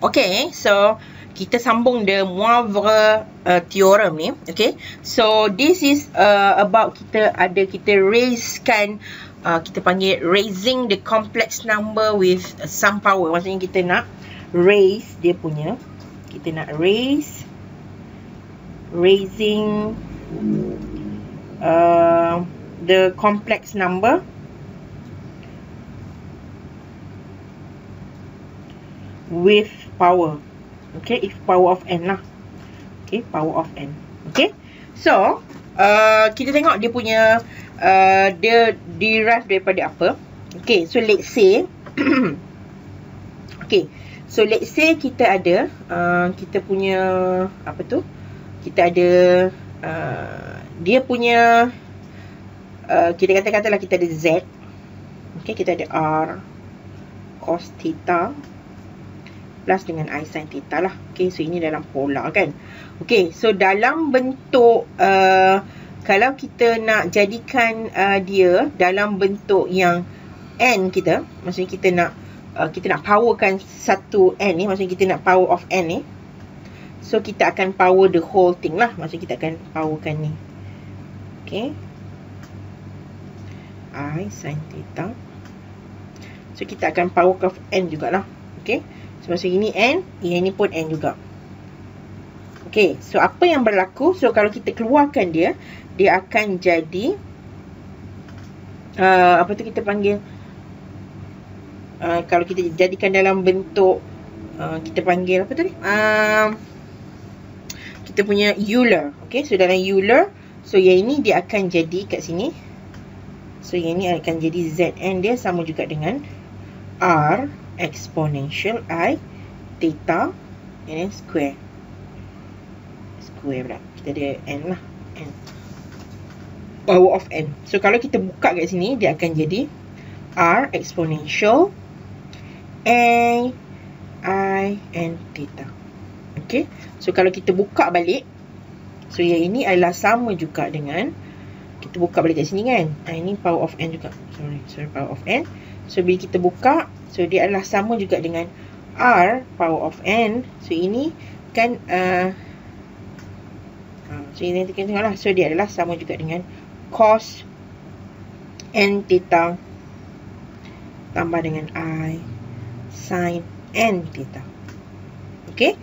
Okay, so kita sambung the Moivre theorem ni. Okay, so this is about kita raiskan, kita panggil raising the complex number with some power. Maksudnya kita nak raise dia punya, kita nak raising the complex number with power. Okay, if power of n lah. Okay, power of n. Okay, so kita tengok dia punya dia derive daripada apa. Okay, so let's say okay, so let's say kita ada kita punya apa tu, kita ada dia punya kita katakanlah kita ada z. Okay, kita ada r cos theta plus dengan I sin theta lah. Okay, so ini dalam polar kan. Okay, so dalam bentuk kalau kita nak jadikan dia dalam bentuk yang n kita, maksudnya kita nak powerkan satu n ni, maksudnya kita nak power of n ni, so kita akan power the whole thing lah, maksudnya kita akan powerkan ni. Okay, I sin theta, so kita akan power of n jugalah. Okay, so maksudnya ini n, yang ni pun n juga. Okay, so apa yang berlaku? So kalau kita keluarkan dia akan jadi apa tu kita panggil, kalau kita jadikan dalam bentuk kita panggil apa tadi, kita punya Euler. Okay, so dalam Euler, so yang ini dia akan jadi kat sini, so yang ini akan jadi Zn dia sama juga dengan R exponential I theta and then square pula. Kita ada n lah, n power of n. So kalau kita buka kat sini, dia akan jadi R exponential A I n theta. Okay, so kalau kita buka balik, so yang ini adalah sama juga dengan, kita buka balik kat sini kan, ini power of n juga, sorry power of n. So bila kita buka, so dia adalah sama juga dengan R power of n. So ini kan so ini kita tengoklah, so dia adalah sama juga dengan cos n theta tambah dengan I sin n theta. Okay,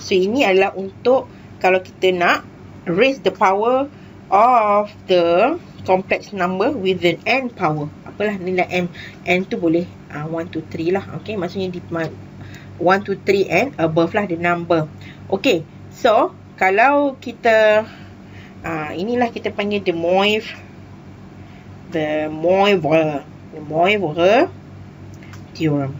so ini adalah untuk kalau kita nak raise the power of the complex number with an n power. Apalah nilai n tu boleh 1, 2, 3 lah. Okay, maksudnya 1, 2, 3 and above lah the number. Okay, so kalau kita inilah kita panggil the Moivre theorem.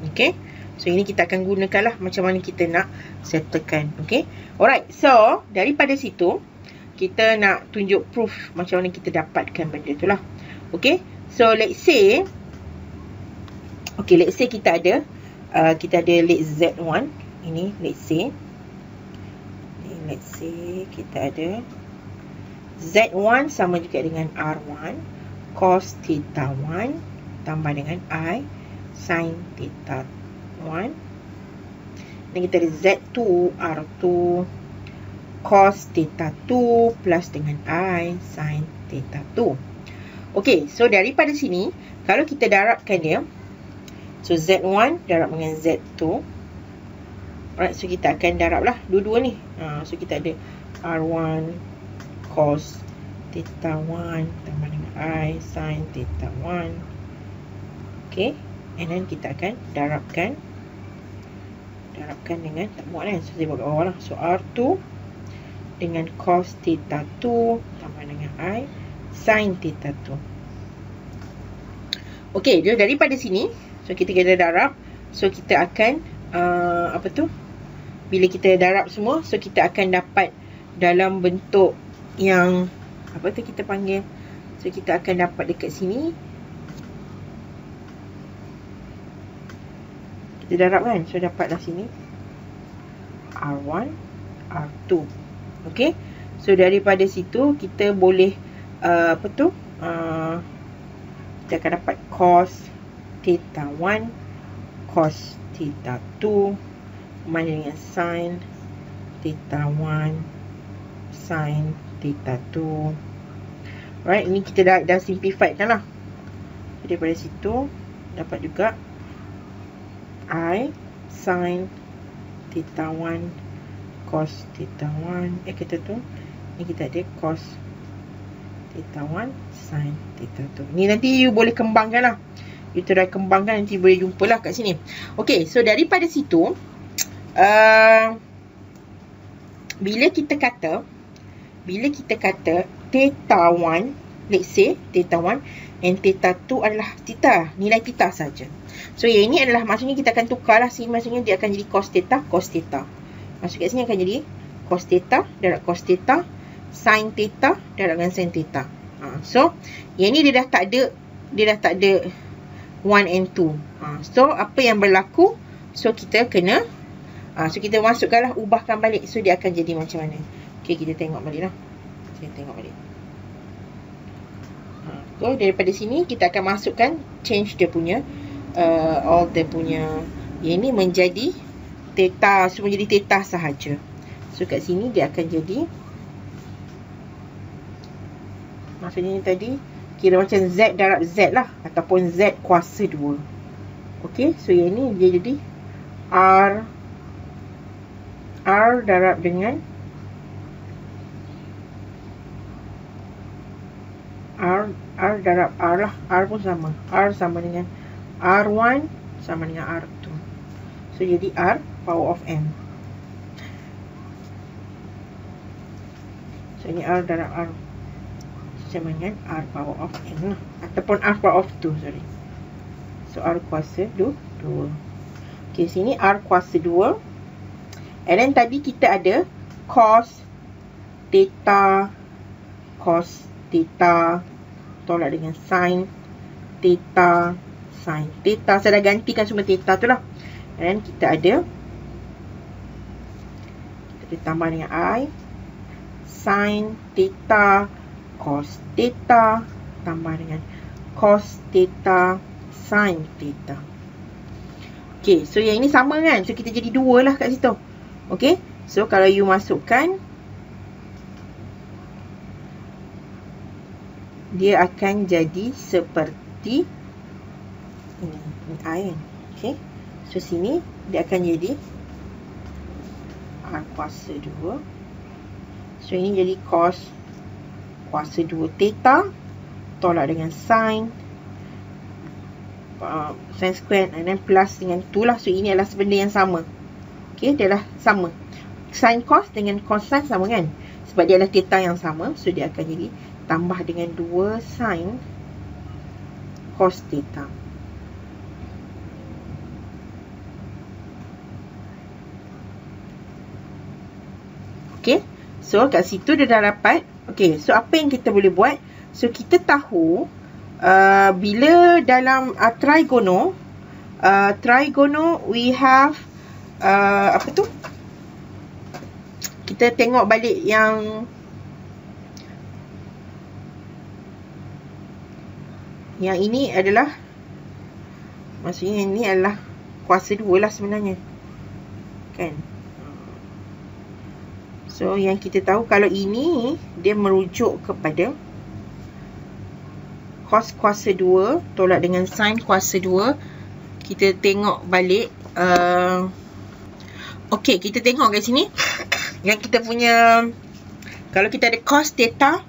Okay, so ini kita akan gunakan lah macam mana kita nak settlekan. Okay, alright, so daripada situ kita nak tunjuk proof macam mana kita dapatkan benda tu lah. Okay, so let's say kita ada let's Z1 ini, let's say kita ada Z1 sama juga dengan R1 cos theta 1 tambah dengan I sin theta 1. Dan kita ada Z2 R2 cos theta 2 plus dengan I sin theta 2. Okay, so daripada sini kalau kita darabkan dia, so Z1 darab dengan Z2. Alright, so kita akan darab lah dua-dua ni. So kita ada R1 cos theta 1 tambah dengan I sin theta 1. Okay, and then kita akan darabkan dengan, tak muat kan, so saya buat kat bawah lah. So R2 dengan cos theta 2 tambah dengan I sin theta 2. Okay, jadi daripada sini, so kita kena darab. So kita akan bila kita darab semua, so kita akan dapat dalam bentuk yang kita panggil, so kita akan dapat dekat sini, kita darab kan, so dapatlah sini R1 R2. Okay, so daripada situ kita boleh kita akan dapat cos theta 1 cos theta 2 Banding dengan sin theta 1 sin theta 2. Alright, ini kita dah simplified kan lah. Daripada situ dapat juga I sin theta 1 cos theta 1. Kita tu ni kita ada cos theta 1 sin theta 2. Ni nanti you boleh kembangkan lah. You try kembangkan, nanti boleh jumpa lah kat sini. Okay, so daripada situ bila kita kata theta 1, let's say theta 1 and theta 2 adalah theta, nilai theta saja. So yang ini adalah, maksudnya kita akan tukar lah sini, maksudnya dia akan jadi cos theta. Maksud kat sini akan jadi cos theta darab cos theta, sin theta darab dengan sin theta. So yang ini dia dah tak ada 1 and 2. So apa yang berlaku, so kita kena so kita masukkanlah, ubahkan balik. So dia akan jadi macam mana. Okay, kita tengok balik lah. So daripada sini kita akan masukkan, change dia punya all dia punya, yang ini menjadi theta, semua jadi theta sahaja. So kat sini dia akan jadi, maksudnya tadi kira macam Z darab Z lah, ataupun Z kuasa 2. Okay, so yang ini dia jadi R darab dengan R darab R lah. R pun sama. R sama dengan R1 sama dengan R2. So jadi R power of M. So ini R darab R sama dengan R power of M lah. Ataupun R power of 2, sorry. So R kuasa 2. Okay, sini R kuasa 2. And then tadi kita ada cos theta tolak dengan sin theta. Saya dah gantikan semua theta tu lah. And then kita ada tambah dengan I sin theta cos theta tambah dengan cos theta sin theta. Okay, so yang ini sama kan? So kita jadi 2 lah kat situ. Okay, so kalau you masukkan, dia akan jadi seperti ini I kan. Okay, so sini dia akan jadi R kuasa 2. So ini jadi cos kuasa 2 theta tolak dengan sin square and then plus dengan 2 lah. So ini adalah benda yang sama. Okay, dia adalah sama. Sin cos dengan cos sin sama kan, sebab dia adalah theta yang sama. So dia akan jadi tambah dengan 2 sin cos theta. Okay, so kat situ dia dah dapat. Okay, so apa yang kita boleh buat? So kita tahu bila dalam trigono we have apa tu? Kita tengok balik yang ini adalah, maksudnya ini adalah kuasa 2 lah sebenarnya kan. So yang kita tahu, kalau ini dia merujuk kepada cos kuasa 2 tolak dengan sin kuasa 2. Kita tengok balik. Okay, kita tengok kat sini yang kita punya, kalau kita ada cos theta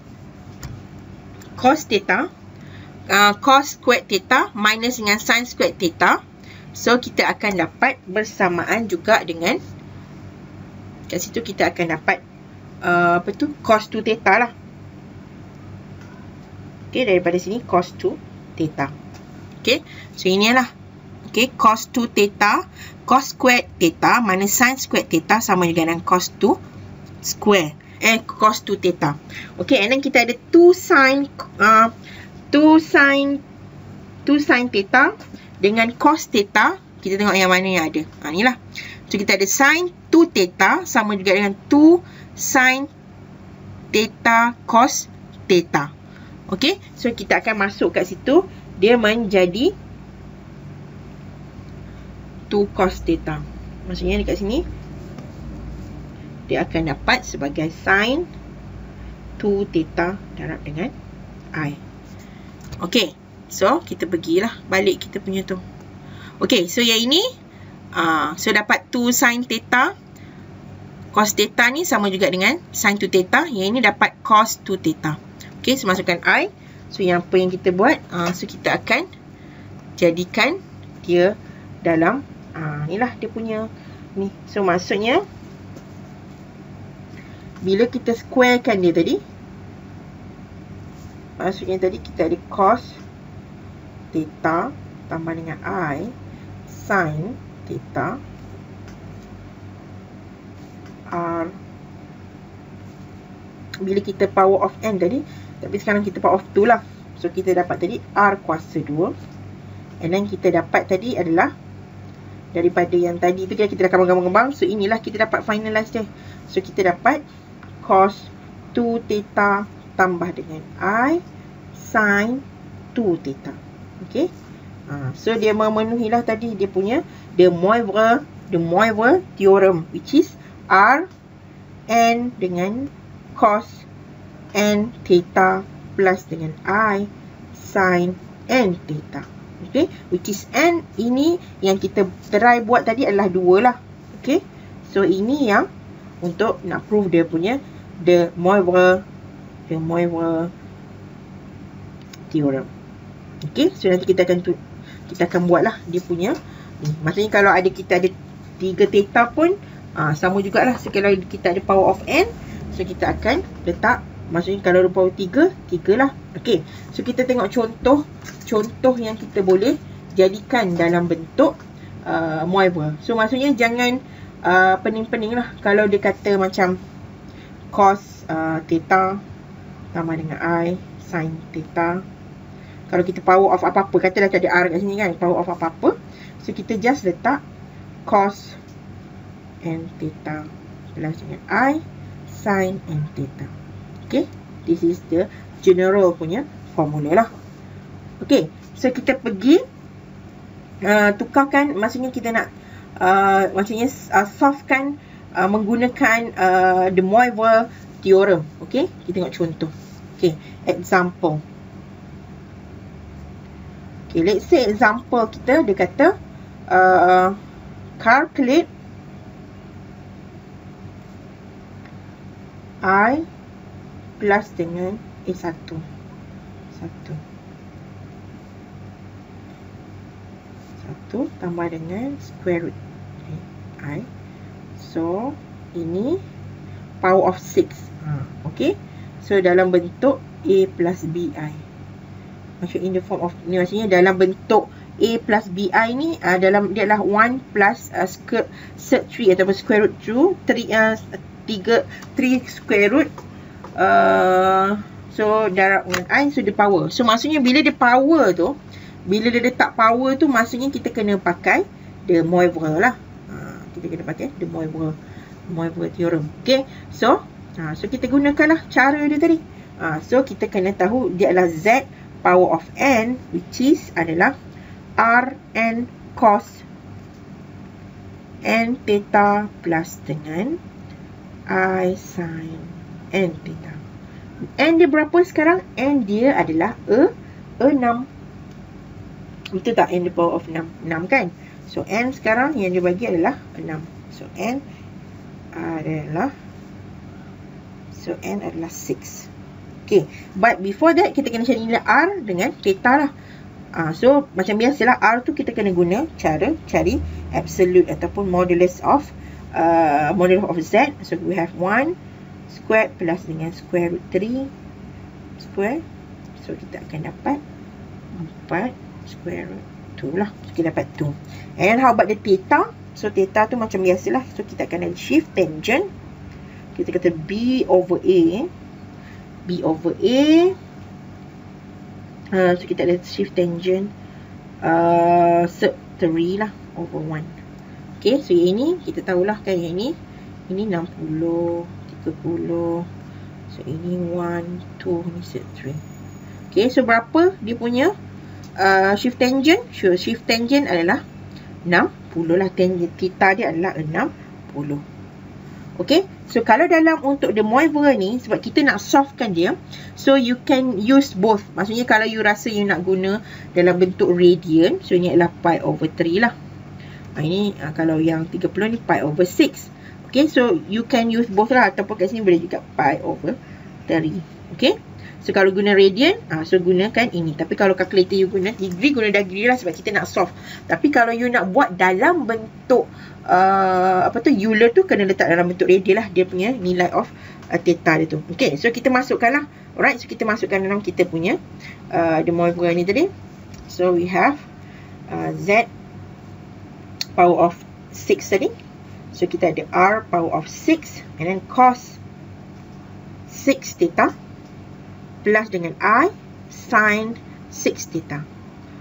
cos squared theta minus dengan sin squared theta. So kita akan dapat bersamaan juga dengan, kat situ kita akan dapat apa tu, cos 2 theta lah. Okay, daripada sini cos 2 theta. Okay, so ini lah. Okay, cos 2 theta, cos squared theta minus sin squared theta sama juga dengan cos 2 square. Cos 2 theta. Okay, and then kita ada 2 sin theta dengan cos theta. Kita tengok yang mana yang ada. Ni lah. So kita ada sin 2 theta sama juga dengan 2 sin theta cos theta. Okay, so kita akan masuk kat situ. Dia menjadi 2 cos theta. Maksudnya dekat sini dia akan dapat sebagai sin 2 theta darab dengan I. Okey, so kita pergilah balik kita punya tu. Okey, so yang ini so dapat 2 sin theta. Cos theta ni sama juga dengan sin 2 theta. Yang ini dapat cos 2 theta. Okey, so masukkan I. So yang apa yang kita buat, so kita akan jadikan dia dalam inilah dia punya ni. So maksudnya bila kita squarekan dia tadi, maksudnya tadi kita ada cos theta tambah dengan I sin theta R. Bila kita power of n tadi, tapi sekarang kita power of 2 lah. So kita dapat tadi R kuasa 2. And then kita dapat tadi adalah daripada yang tadi tu kita dah kembang-kembang. So inilah kita dapat finalize dia. So kita dapat cos 2 theta tambah dengan I sin 2 theta. Okay. So dia memenuhilah tadi dia punya the Moivre theorem, which is R n dengan cos n theta plus dengan I sin n theta. Okay, which is n ini yang kita try buat tadi adalah 2 lah. Okay, so ini yang untuk nak prove dia punya the Moivre theorem. Okay, so nanti kita akan buatlah dia punya ni. Maksudnya kalau kita ada 3 theta pun sama jugalah. So kalau kita ada power of n, so kita akan letak, maksudnya kalau power 3 lah. Okay, so kita tengok contoh yang kita boleh jadikan dalam bentuk Moivre. So maksudnya jangan pening-pening lah. Kalau dia kata macam cos theta tambah dengan I sin theta, kalau kita power of apa-apa, katalah ada R kat sini kan, power of apa-apa, so kita just letak cos n theta plus dengan I sin n theta. Okay, this is the general punya formula lah. Okay, so kita pergi tukarkan, maksudnya kita nak solvekan menggunakan the Moivre theorem. Okay, kita tengok contoh. Okay, example. Okay, let's say example kita, dia kata calculate I plus dengan A1 tambah dengan square root I. So ini power of 6. Okay, so dalam bentuk A plus BI, maksudnya in the form of ni, maksudnya dalam bentuk A plus BI ni dalam dia adalah 1 plus square 3 ataupun square root 2 3 square root so darab dengan I, so dia power. So maksudnya bila dia power tu, bila dia letak power tu, maksudnya kita kena pakai the Moivre lah. Kita kena pakai the Moivre theorem. Okay, so kita gunakanlah cara dia tadi. So kita kena tahu dia adalah Z power of n, which is adalah R n cos n theta plus dengan I sin n theta. N dia berapa sekarang? N dia adalah 6. Betul tak? N the power of 6 kan? So n sekarang yang dia bagi adalah 6. So n adalah 6. Okay, but before that kita kena cari nilai R dengan theta lah. So macam biasalah, R tu kita kena guna cara cari absolute ataupun modulus of Z. So we have 1 squared plus dengan square root 3 square. So kita akan dapat 4 square root 2 lah. So kita dapat 2. And how about the theta? So theta tu macam biasalah. So kita akan ada shift tangent. Kita kata B over A. So kita ada shift tangent sec 3 lah over 1. Okay, so yang ini kita tahulah kan, yang ini 60, 30. So ini 1, 2, ni sec 3. Okay, so berapa dia punya shift tangent? Sure, shift tangent adalah 60. lah. Tan theta dia adalah 60. Okay, so kalau dalam untuk the Moivre ni, sebab kita nak solvekan dia, so you can use both. Maksudnya kalau you rasa you nak guna dalam bentuk radian, so ini adalah pi over 3 lah. Ini kalau yang 30 ni pi over 6. Okay, so you can use both lah. Ataupun kat sini boleh juga pi over 3. Okay, so kalau guna radian, so gunakan ini. Tapi kalau calculator you guna degree, guna degree lah sebab kita nak solve. Tapi kalau you nak buat dalam bentuk Euler tu, kena letak dalam bentuk radian lah dia punya nilai of theta dia tu. Okay, so kita masukkan lah. Alright, so kita masukkan dalam kita punya the Moivre ni tadi. So we have Z power of 6 tadi. So kita ada R power of 6 and then cos 6 theta plus dengan I sin 6 theta.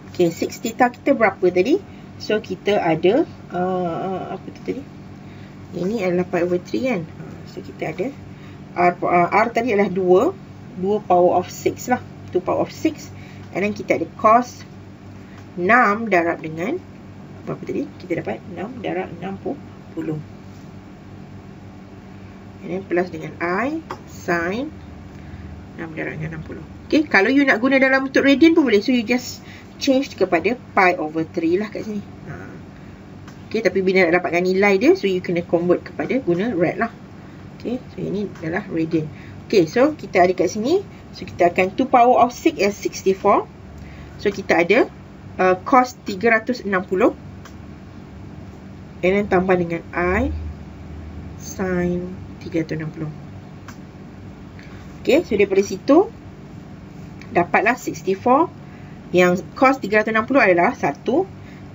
Okay, 6 theta kita berapa tadi? So kita ada apa tu tadi? Ini adalah pi over 3 kan. So kita ada R tadi adalah 2 power of 6 lah. 2 power of 6. And then kita ada cos 6 darab dengan berapa tadi? Kita dapat 6 darab 60. And then plus dengan I sin 6 darab dengan 60. Okay, kalau you nak guna dalam bentuk radian pun boleh. So you just change kepada pi over 3 lah kat sini. Okay, tapi bila nak dapatkan nilai dia, so you kena convert kepada guna rad lah. Okay, so ini adalah radian. Okay, so kita ada kat sini. So kita akan 2 power of 6 is 64. So kita ada cos 360. And then tambah dengan I sin 360. Okay, so daripada situ dapatlah 64. Yang cos 360 adalah 1.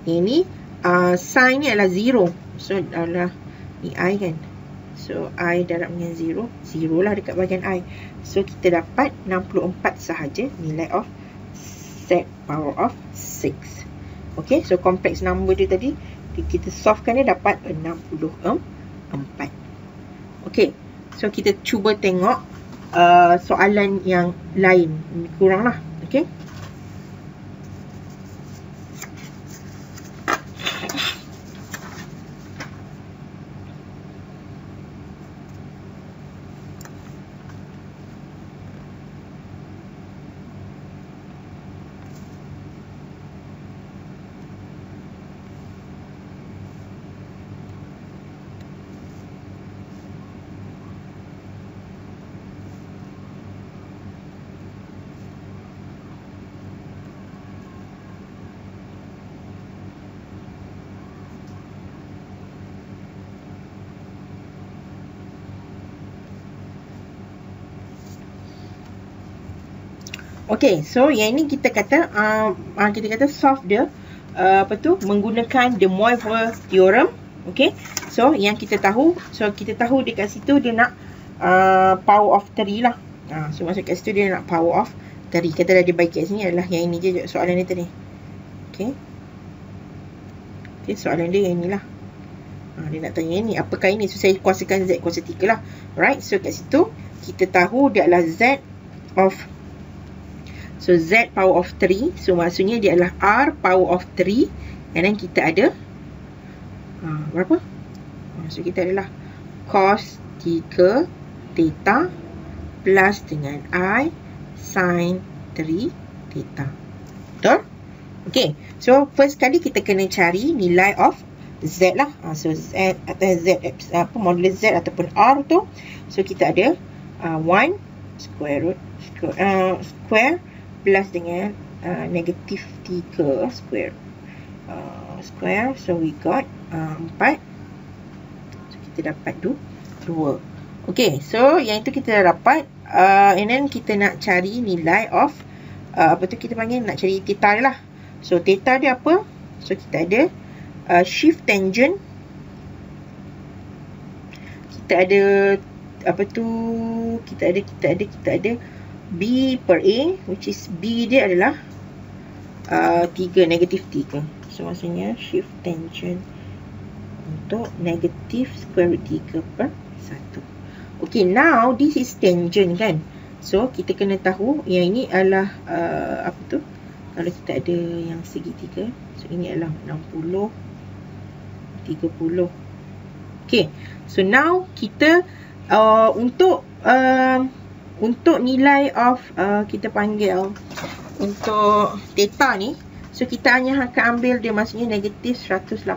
Ini sin ni adalah 0. So adalah ni I kan. So I darab dengan 0. 0 lah dekat bahagian I. So kita dapat 64 sahaja nilai of Z power of 6. Okay, so complex number dia tadi, kita solvekan dia dapat 64. Okay, so kita cuba tengok soalan yang lain. Kurang lah. Okay. Okay, so yang ini kita kata solve dia menggunakan the Moivre theorem. Okay, so yang kita tahu, dekat situ dia nak power of 3 lah. So maksud kat situ dia nak power of 3. Kata dah dia bagi kat sini adalah yang ini je soalan dia tadi. Okay, soalan dia yang inilah. Dia nak tanya ni, apakah ini? So saya kuasakan Z kuasa 3 lah. Right, so kat situ kita tahu dia adalah Z power of 3. So maksudnya dia adalah R power of 3. And then kita ada berapa? So kita adalah cos 3 theta plus dengan I sin 3 theta. Betul? Okay, so first kali kita kena cari nilai of Z lah. So Z atau Z modulus Z ataupun R tu. So kita ada 1 square root square plus dengan negatif 3 square. So we got 4. So kita dapat 2. Okay, so yang itu kita dah dapat. And then kita nak cari nilai of kita panggil, nak cari theta lah. So theta dia apa? So kita ada shift tangent. Kita ada kita ada B per A, which is B dia adalah 3, negatif 3. So maksudnya shift tangent untuk negatif square root 3 per 1. Okay, now this is tangent kan. So kita kena tahu yang ini adalah kalau kita ada yang segitiga. So ini adalah 60 30. Okay, so now kita untuk nilai of kita panggil untuk theta ni, so kita hanya akan ambil dia, maksudnya negatif 180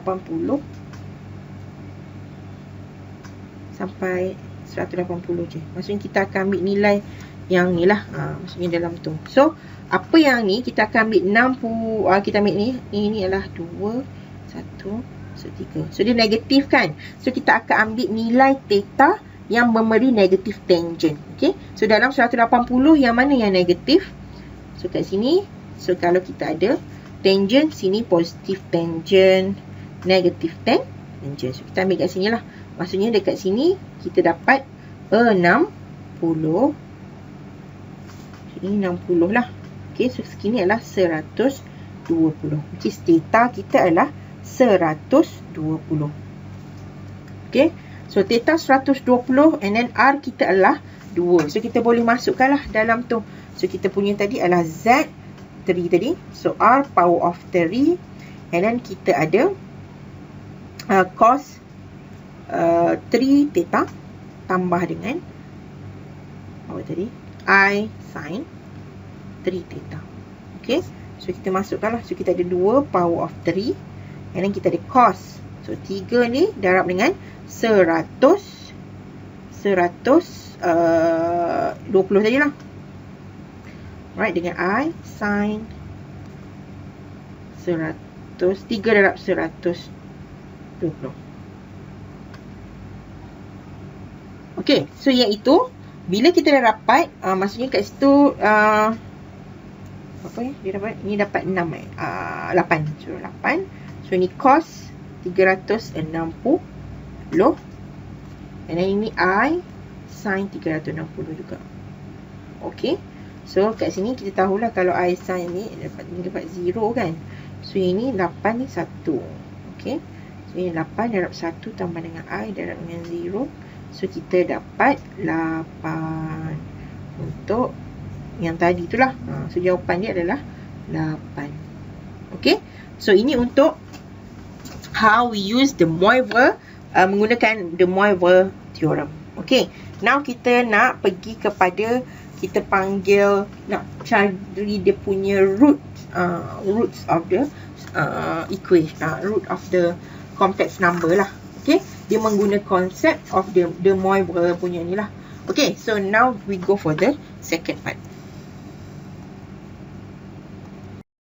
sampai 180 je. Maksudnya kita akan ambil nilai yang ni lah, maksudnya dalam tu. So apa yang ni kita akan ambil 60, kita ambil ni adalah 2, 1, so 3. So dia negatif kan. So kita akan ambil nilai theta yang memberi negatif tangent. Okay, so dalam 180 yang mana yang negatif? So kat sini, so kalau kita ada tangent, sini positif tangent, negatif tangent. So kita ambil kat sini lah. Maksudnya dekat sini kita dapat 60. Ini 60 lah. Okay, so segini adalah 120. Which is theta kita adalah 120. Okay, so theta 120 and then R kita adalah 2. So kita boleh masukkan lah dalam tu. So kita punya tadi adalah Z 3 tadi. So R power of 3. And then kita ada cos 3 theta tambah dengan apa tadi? I sin 3 theta. Okay, so kita masukkan lah. So kita ada 2 power of 3. And then kita ada cos. So 3 ni darab dengan 100 20 tadi lah. Right, dengan I sin 100, 3 darab 120. Okay, so yang itu bila kita dah dapat, maksudnya kat situ apa ya? Dia dapat, ni dapat 6 8. So 8. So ni cos 360. And then ini I sin 360 juga. Okay, so kat sini kita tahulah kalau I sin ni dapat 0 kan. So ini 8 ni 1. Okay, so ini 8 darab 1 tambah dengan I darab dengan 0. So kita dapat 8 untuk yang tadi itulah. So jawapan dia adalah 8. Okay, so ini untuk how we use the Moivre, menggunakan the Moivre theorem. Okay, now kita nak pergi kepada, kita panggil, nak cari dia punya roots of the equation, root of the complex number lah. Okay, dia menggunakan konsep of the Moivre punya ni lah. Okay, so now we go for the second part.